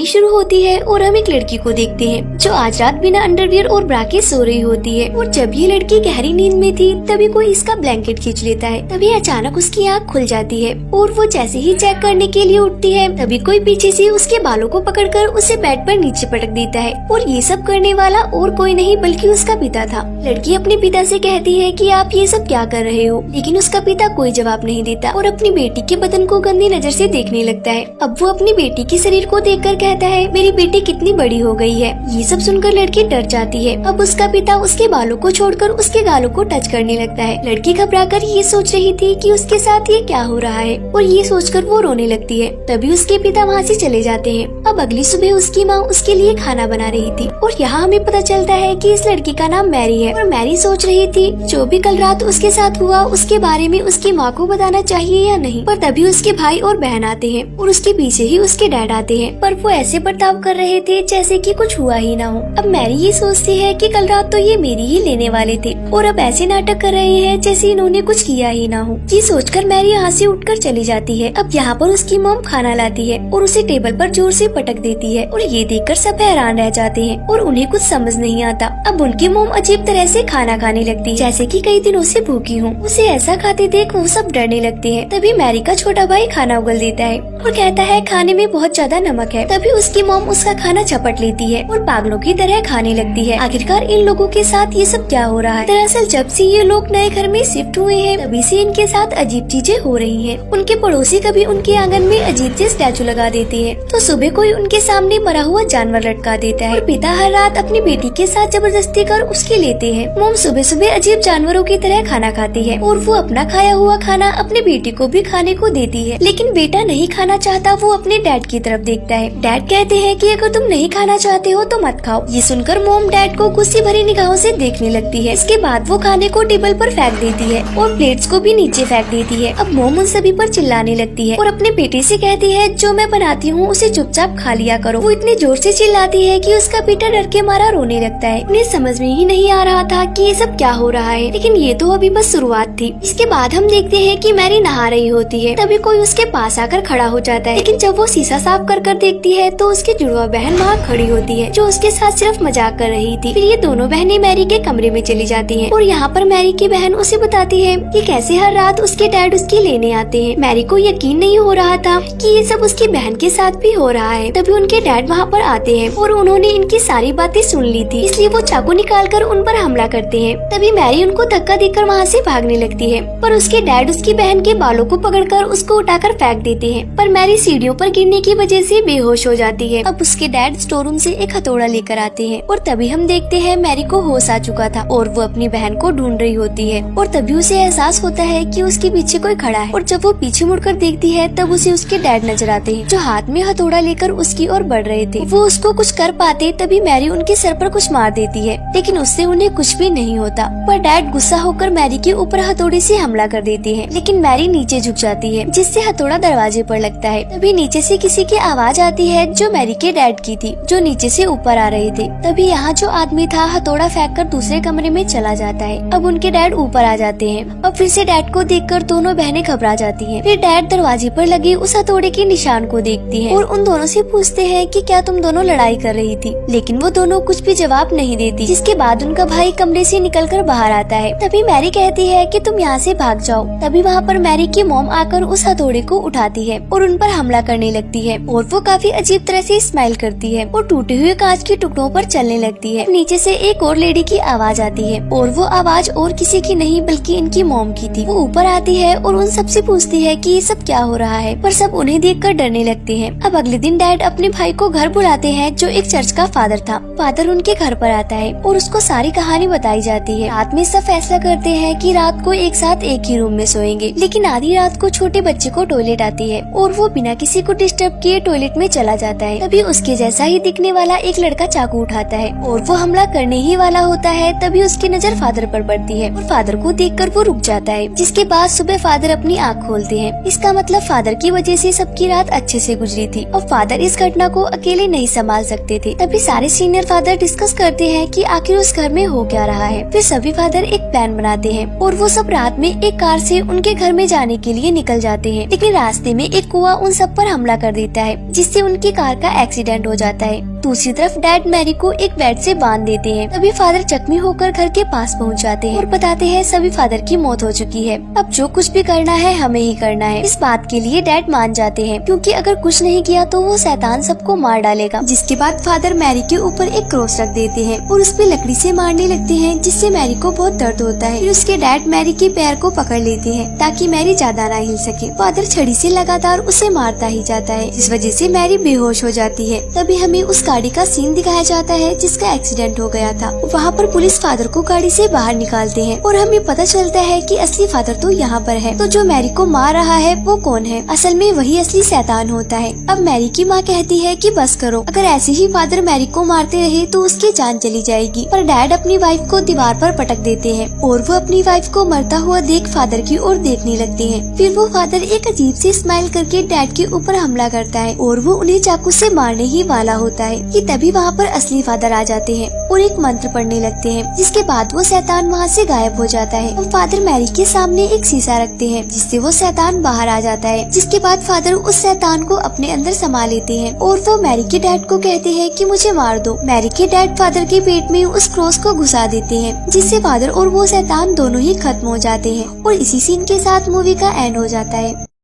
कहानी शुरू होती है और हम एक लड़की को देखते हैं जो आज रात बिना अंडरवियर और ब्रा के सो रही होती है। और जब ये लड़की गहरी नींद में थी तभी कोई इसका ब्लैंकेट खींच लेता है। तभी अचानक उसकी आँख खुल जाती है और वो जैसे ही चेक करने के लिए उठती है तभी कोई पीछे से उसके बालों को पकड़कर उसे बेड पर नीचे पटक देता है। और ये सब करने वाला और कोई नहीं बल्कि उसका पिता था। लड़की अपने पिता से कहती है कि आप ये सब क्या कर रहे हो, लेकिन उसका पिता कोई जवाब नहीं देता और अपनी बेटी के बदन को गंदी नजर से देखने लगता है। अब वो अपनी बेटी के शरीर को देखकर कहता है मेरी बेटी कितनी बड़ी हो गई है। ये सब सुनकर लड़की डर जाती है। अब उसका पिता उसके बालों को छोड़कर उसके गालों को टच करने लगता है। लड़की घबराकर ये सोच रही थी कि उसके साथ ये क्या हो रहा है और ये सोचकर वो रोने लगती है। तभी उसके पिता वहाँ से चले जाते हैं। अब अगली सुबह उसकी माँ उसके लिए खाना बना रही थी और यहाँ हमें पता चलता है कि इस लड़की का नाम मैरी है। और मैरी सोच रही थी जो भी कल रात उसके साथ हुआ उसके बारे में उसकी माँ को बताना चाहिए या नहीं। पर तभी उसके भाई और बहन आते हैं और उसके पीछे ही उसके डैड आते हैं, पर वो ऐसे बर्ताव कर रहे थे जैसे कि कुछ हुआ ही ना हो। अब मैरी ये सोचती है कि कल रात तो ये मेरी ही लेने वाले थे और अब ऐसे नाटक कर रहे हैं जैसे इन्होंने कुछ किया ही ना हो। ये सोचकर मैरी यहाँ से उठकर चली जाती है। अब यहाँ पर उसकी मॉम खाना लाती है और उसे टेबल पर जोर से पटक देती है और ये देखकर सब हैरान रह जाते हैं और उन्हें कुछ समझ नहीं आता। अब उनकी मॉम अजीब तरह से खाना खाने लगती है जैसे कि कई दिनों से भूखी हूँ। उसे ऐसा खाते देख वो सब डरने लगते हैं। तभी मैरी का छोटा भाई खाना उगल देता है और कहता है खाने में बहुत ज्यादा नमक है। तभी उसकी मॉम उसका खाना झपट लेती है और पागलों की तरह खाने लगती है। आखिरकार इन लोगों के साथ ये सब क्या हो रहा है। दरअसल जब से ये लोग नए घर में शिफ्ट हुए हैं तभी से इनके साथ अजीब चीजें हो रही हैं। उनके पड़ोसी कभी उनके आंगन में अजीब से स्टैचू लगा देते हैं तो सुबह कोई उनके सामने मरा हुआ जानवर लटका देता है और पिता हर रात अपनी बेटी के साथ जबरदस्ती कर उसके लेते हैं। मॉम सुबह सुबह अजीब जानवरों की तरह खाना खाती है और वो अपना खाया हुआ खाना अपने बेटी को भी खाने को देती है, लेकिन बेटा नहीं खाना चाहता। वो अपने डैड की तरफ देखता है। डैड कहते हैं कि अगर तुम नहीं खाना चाहते हो तो मत खाओ। ये सुनकर मॉम डैड को गुस्से भरी निगाहों से देखने लगती है। इसके बाद वो खाने को टेबल पर फेंक देती है और प्लेट्स को भी नीचे फेंक देती है। अब मॉम उन सभी पर चिल्लाने लगती है और अपने बेटे से कहती है जो मैं बनाती हूँ उसे चुपचाप खा लिया करो। वो इतने जोर से चिल्लाती है कि उसका बेटा डर के मारा रोने लगता है। उन्हें समझ में ही नहीं आ रहा था कि ये सब क्या हो रहा है, लेकिन ये तो अभी बस शुरुआत थी। इसके बाद हम देखते हैं कि मैरी नहा रही होती है। तभी कोई उसके पास आकर खड़ा हो जाता है, लेकिन जब वो शीशा साफ कर देखती है तो उसकी जुड़वा बहन वहाँ खड़ी होती है जो उसके साथ सिर्फ मजाक कर रही थी। फिर ये दोनों बहनें मैरी के कमरे में चली जाती हैं और यहाँ पर मैरी की बहन उसे बताती है कि कैसे हर रात उसके डैड उसकी लेने आते हैं। मैरी को यकीन नहीं हो रहा था कि ये सब उसकी बहन के साथ भी हो रहा है। तभी उनके डैड वहाँ पर आते हैं और उन्होंने इनकी सारी बातें सुन ली थी, इसलिए वो चाकू निकालकर उन पर हमला करते हैं। तभी मैरी उनको धक्का देकर वहाँ से भागने लगती है, पर उसके डैड उसकी बहन के बालों को पकड़कर उसको उठाकर फेंक देते हैं। पर मैरी सीढ़ियों पर गिरने की वजह से बेहोश हो जाती है। अब उसके डैड स्टोर रूम से एक हथौड़ा लेकर आते हैं और तभी हम देखते हैं मैरी को होश आ चुका था और वो अपनी बहन को ढूंढ रही होती है। और तभी उसे एहसास होता है कि उसके पीछे कोई खड़ा है और जब वो पीछे मुड़कर देखती है तब उसे उसके डैड नजर आते हैं जो हाथ में हथौड़ा लेकर उसकी ओर बढ़ रहे थे। वो उसको कुछ कर पाते तभी मैरी उनके सर पर कुछ मार देती है, लेकिन उससे उन्हें कुछ भी नहीं होता। पर डैड गुस्सा होकर मैरी के ऊपर हथौड़े से हमला कर देते हैं, लेकिन मैरी नीचे झुक जाती है जिससे हथौड़ा दरवाजे पर लगता है। तभी नीचे से किसी की आवाज आती है जो मैरी के डैड की थी जो नीचे से ऊपर आ रहे थे। तभी यहाँ जो आदमी था हथौड़ा फेंककर दूसरे कमरे में चला जाता है। अब उनके डैड ऊपर आ जाते हैं। अब फिर से डैड को देखकर दोनों बहनें घबरा जाती हैं। फिर डैड दरवाजे पर लगे उस हथौड़े के निशान को देखती हैं और उन दोनों से पूछते हैं कि क्या तुम दोनों लड़ाई कर रही थी, लेकिन वो दोनों कुछ भी जवाब नहीं देती। जिसके बाद उनका भाई कमरे से निकलकर बाहर आता है। तभी मैरी कहती है कि तुम यहाँ से भाग जाओ। तभी वहाँ पर मैरी की मॉम आकर उस हथौड़े को उठाती है और उन पर हमला करने लगती है और वो काफी अजीब तरह से स्माइल करती है और टूटे हुए कांच के टुकड़ों पर चलने लगती है। नीचे से एक और लेडी की आवाज आती है और वो आवाज और किसी की नहीं बल्कि इनकी मॉम की थी। वो ऊपर आती है और उन सबसे पूछती है कि ये सब क्या हो रहा है, पर सब उन्हें देखकर डरने लगते हैं। अब अगले दिन डैड अपने भाई को घर बुलाते हैं जो एक चर्च का फादर था। फादर उनके घर पर आता है और उसको सारी कहानी बताई जाती है। रात में सब फैसला करते हैं कि रात को एक साथ एक ही रूम में सोएंगे, लेकिन आधी रात को छोटे बच्चे को टॉयलेट आती है और वो बिना किसी को डिस्टर्ब किए टॉयलेट में चला जाता है। तभी उसके जैसा ही दिखने वाला एक लड़का चाकू उठाता है और वो हमला करने ही वाला होता है। तभी उसकी नजर फादर पर पड़ती है और फादर को देखकर वो रुक जाता है। जिसके बाद सुबह फादर अपनी आँख खोलते हैं। इसका मतलब फादर की वजह से सबकी रात अच्छे से गुजरी थी और फादर इस घटना को अकेले नहीं संभाल सकते थे। तभी सारे सीनियर फादर डिस्कस करते हैं कि आखिर उस घर में हो क्या रहा है। फिर सभी फादर एक प्लान बनाते हैं और वो सब रात में एक कार से उनके घर में जाने के लिए निकल जाते हैं, लेकिन रास्ते में एक कुआं उन सब पर हमला कर देता है जिससे उनके उसकी कार का एक्सीडेंट हो जाता है। दूसरी तरफ डैड मैरी को एक बेड से बांध देते हैं। तभी फादर जख्मी होकर घर के पास पहुंच जाते हैं और बताते हैं सभी फादर की मौत हो चुकी है, अब जो कुछ भी करना है हमें ही करना है। इस बात के लिए डैड मान जाते हैं, क्योंकि अगर कुछ नहीं किया तो वो शैतान सबको मार डालेगा। जिसके बाद फादर मैरी के ऊपर एक क्रॉस रख देते हैं और उस पे लकड़ी से मारने लगते हैं, जिससे मैरी को बहुत दर्द होता है। फिर उसके डैड मैरी के पैर को पकड़ लेते हैं ताकि मैरी ज्यादा ना हिल सके। फादर छड़ी से लगातार उसे मारता ही जाता है, जिस वजह से मैरी बेहोश हो जाती है। तभी हमें उस गाड़ी का सीन दिखाया जाता है जिसका एक्सीडेंट हो गया था। वहाँ पर पुलिस फादर को गाड़ी से बाहर निकालते हैं और हमें पता चलता है कि असली फादर तो यहाँ पर है। तो जो मैरी को मार रहा है वो कौन है? असल में वही असली शैतान होता है। अब मैरी की माँ कहती है कि बस करो, अगर ऐसे ही फादर मैरी को मारते रहे तो उसकी जान चली जाएगी। पर डैड अपनी वाइफ को दीवार पर पटक देते हैं और वो अपनी वाइफ को मरता हुआ देख फादर की ओर देखने लगते हैं। फिर वो फादर एक अजीब सी स्माइल करके डैड के ऊपर हमला करता है और वो उन्हें चाकू से मारने ही वाला होता है कि तभी वहाँ पर असली फादर आ जाते हैं और एक मंत्र पढ़ने लगते हैं, जिसके बाद वो शैतान वहाँ से गायब हो जाता है। और फादर मैरी के सामने एक शीशा रखते हैं जिससे वो शैतान बाहर आ जाता है। जिसके बाद फादर उस शैतान को अपने अंदर समा लेते हैं और वो मैरी के डैड को कहते हैं कि मुझे मार दो। मैरी के डैड फादर के पेट में उस क्रॉस को घुसा देते हैं, जिससे फादर और वो शैतान दोनों ही खत्म हो जाते हैं। और इसी सीन के साथ मूवी का एंड हो जाता है।